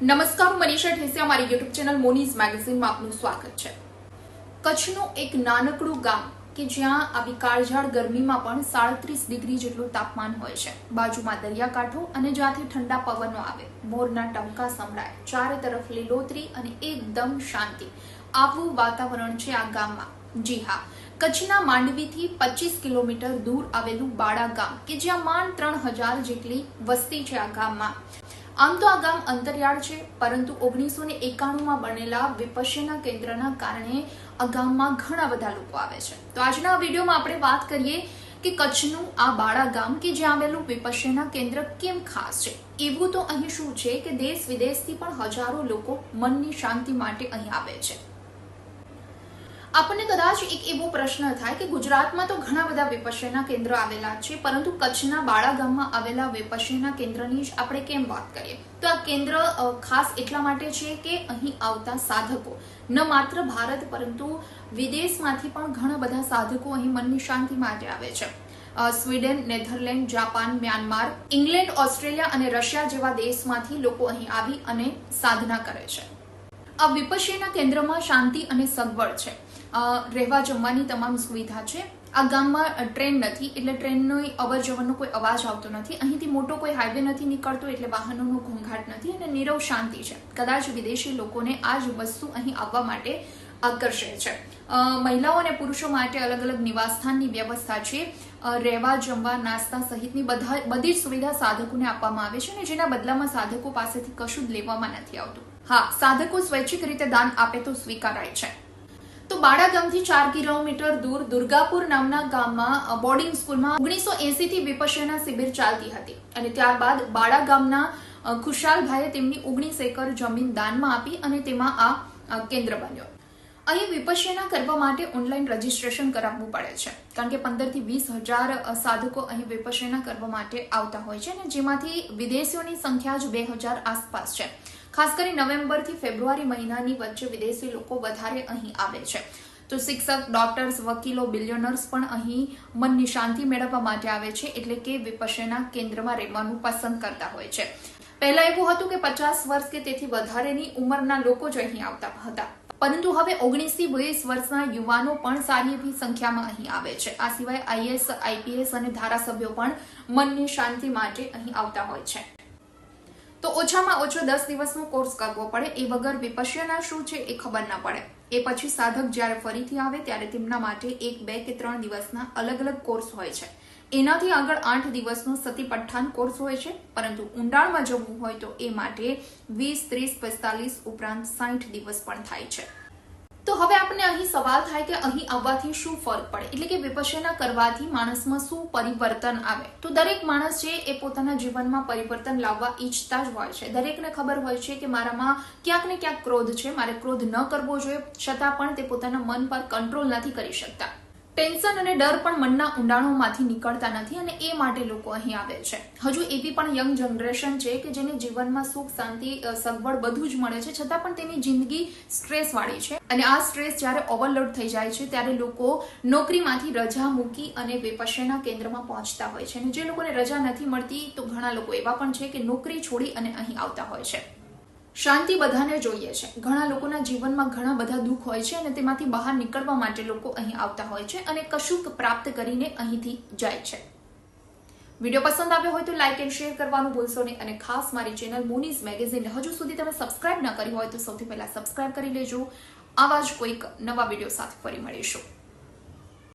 નમસ્કાર, હું મનીષા ઠેસિયા, અમારી યુટ્યુબ ચેનલ મોનીઝ મેગેઝિનમાં આપનું સ્વાગત છે। કચ્છનું એક નાનકડું ગામ કે જ્યાં આવી કાળઝાળ ગરમીમાં પણ 37 ડિગ્રી જેટલું તાપમાન હોય છે। બાજુમાં દરિયાકાંઠો અને જ્યાંથી ઠંડા પવનો આવે, મોરના ટંકા સંભળાય, ચારે તરફ લીલોતરી અને એકદમ શાંતિ, આવું વાતાવરણ છે આ ગામમાં। જી હા, કચ્છના માંડવીથી 25 કિલોમીટર દૂર આવેલું બાળા ગામ કે જ્યાં માંડ 3000 જેટલી વસ્તી છે આ ગામમાં। આમ તો આ ગામ અંતરિયાળ છે, પરંતુ 1991માં બનેલા વિપશ્યના કેન્દ્રના કારણે આ ગામમાં ઘણા બધા લોકો આવે છે। તો આજના આ વિડીયોમાં આપણે વાત કરીએ કે કચ્છનું આ બાળા ગામ કે જ્યાં આવેલું વિપશ્યના કેન્દ્ર કેમ ખાસ છે। એવું તો અહીં શું છે કે દેશ વિદેશથી પણ હજારો લોકો મનની શાંતિ માટે અહીં આવે છે। આપણને કદાચ એક એવો પ્રશ્ન થાય કે ગુજરાતમાં તો ઘણા બધા વિપશ્યના કેન્દ્ર આવેલા છે, પરંતુ કચ્છના બાળા ગામમાં આવેલા વિપશ્યના કેન્દ્રની જ આપણે કેમ વાત કરીએ? તો આ કેન્દ્ર ખાસ એટલા માટે છે કે અહીં આવતા સાધકો ન માત્ર ભારત પરંતુ વિદેશમાંથી પણ ઘણા બધા સાધકો અહીં મનની શાંતિ માટે આવે છે। Sweden, Netherland, Japan, Myanmar, England, Australia અને રશિયા જેવા દેશમાંથી લોકો અહીં આવી અને સાધના કરે છે। આ વિપશ્યના કેન્દ્રમાં શાંતિ અને સગવડ છે, રહેવા જમવાની તમામ સુવિધા છે। આ ગામમાં ટ્રેન નથી, એટલે ટ્રેનની અવર જવરનો કોઈ અવાજ આવતો નથી। અહીંથી મોટો કોઈ હાઈવે નથી નીકળતો, એટલે વાહનોનો ઘોંઘાટ નથી અને નીરવ શાંતિ છે। કદાચ વિદેશી લોકોને આ જ વસ્તુ અહીં આવવા માટે આકર્ષે છે। મહિલાઓ અને પુરુષો માટે અલગ અલગ નિવાસસ્થાનની વ્યવસ્થા છે। રહેવા, જમવા, નાસ્તા સહિતની બધી જ સુવિધા સાધકોને આપવામાં આવે છે અને જેના બદલામાં સાધકો પાસેથી કશું જ લેવામાં નથી આવતું। હા, સાધકો સ્વૈચ્છિક રીતે દાન આપે તો સ્વીકારાય છે। તો બાળા ગામથી 4 કિલોમીટર દૂર દુર્ગાપુર નામના ગામમાં બોર્ડિંગ સ્કૂલમાં 1980 થી વિપશ્યના શિબિર ચાલતી હતી અને ત્યારબાદ બાળા ગામના ખુશાલભાઈએ તેમની 19 એકર જમીન દાનમાં આપી અને તેમાં આ કેન્દ્ર બન્યો। અહીં વિપશ્યના કરવા માટે ઓનલાઈન રજીસ્ટ્રેશન કરાવવું પડે છે, કારણ કે 15 થી 20 હજાર સાધકો અહીં વિપશ્યના કરવા માટે આવતા હોય છે અને જેમાંથી વિદેશીઓની સંખ્યા જ 2000 આસપાસ છે। ખાસ કરી નવેમ્બર થી ફેબ્રુઆરી મહિનાની વચ્ચે વિદેશી લોકો વધારે અહીં આવે છે। તો શિક્ષક, ડોક્ટર્સ, વકીલો, બિલિયનર્સ પણ અહીં મનની શાંતિ મેળવવા માટે આવે છે, એટલે કે વિપશ્યના કેન્દ્રમાં રહેવાનું પસંદ કરતા હોય છે। પહેલા એવું હતું કે 50 વર્ષ કે તેથી વધારેની ઉંમરના લોકો જ અહીં આવતા હતા, પરંતુ હવે 19 થી 20 વર્ષના યુવાનો પણ સારી એવી સંખ્યામાં અહીં આવે છે। આ સિવાય આઈએએસ, આઈપીએસ અને ધારાસભ્યો પણ મનની શાંતિ માટે અહીં આવતા હોય છે। તો ઓછામાં ઓછો 10 દિવસનો કોર્સ કરવો પડે, એ વગર વિપશ્યના શું છે એ ખબર ના પડે। એ પછી સાધક જ્યારે ફરીથી આવે ત્યારે તેમના માટે 1, 2 કે 3 દિવસના અલગ અલગ કોર્સ હોય છે। એનાથી આગળ 8 દિવસનો સતીપઠ્ઠાન કોર્સ હોય છે, પરંતુ ઊંડાણમાં જવું હોય તો એ માટે 20, 30, 45 ઉપરાંત 60 દિવસ પણ થાય છે। તો હવે આપણને અહીં સવાલ થાય કે અહીં આવવાથી શું ફરક પડે, એટલે કે વિપશ્યના કરવાથી માણસમાં શું પરિવર્તન આવે? તો દરેક માણસ છે એ પોતાના જીવનમાં પરિવર્તન લાવવા ઈચ્છતા જ હોય છે। દરેકને ખબર હોય છે કે મારામાં ક્યાંક ને ક્યાંક ક્રોધ છે, મારે ક્રોધ ન કરવો જોઈએ, છતાં પણ તે પોતાના મન પર કંટ્રોલ નથી કરી શકતા। ટેન્શન અને ડર પણ મનના ઊંડાણોમાંથી નીકળતા નથી અને એ માટે લોકો અહીં આવે છે। હજુ એવી પણ યંગ જનરેશન છે કે જેને જીવનમાં સુખ, શાંતિ, સગવડ બધું જ મળે છે, છતાં પણ તેની જિંદગી સ્ટ્રેસ વાળી છે અને આ સ્ટ્રેસ જ્યારે ઓવરલોડ થઈ જાય છે ત્યારે લોકો નોકરીમાંથી રજા મૂકી અને વિપશ્યના કેન્દ્રમાં પહોંચતા હોય છે। અને જે લોકોને રજા નથી મળતી તો ઘણા લોકો એવા પણ છે કે નોકરી છોડી અને અહીં આવતા હોય છે। શાંતિ બધાને જોઈએ છે। ઘણા લોકોના જીવનમાં ઘણા બધા દુઃખ હોય છે અને તેમાંથી બહાર નીકળવા માટે લોકો અહીં આવતા હોય છે અને કશુંક પ્રાપ્ત કરીને અહીંથી જાય છે। વિડીયો પસંદ આવ્યો હોય તો લાઇક એન્ડ શેર કરવાનું ભૂલશો નહીં અને ખાસ મારી ચેનલ મોનીઝ મેગેઝિનને હજુ સુધી તમે સબસ્ક્રાઇબ ન કરી હોય તો સૌથી પહેલા સબસ્ક્રાઇબ કરી લેજો। આવા જ કોઈક નવા વિડીયો સાથે ફરી મળીશું।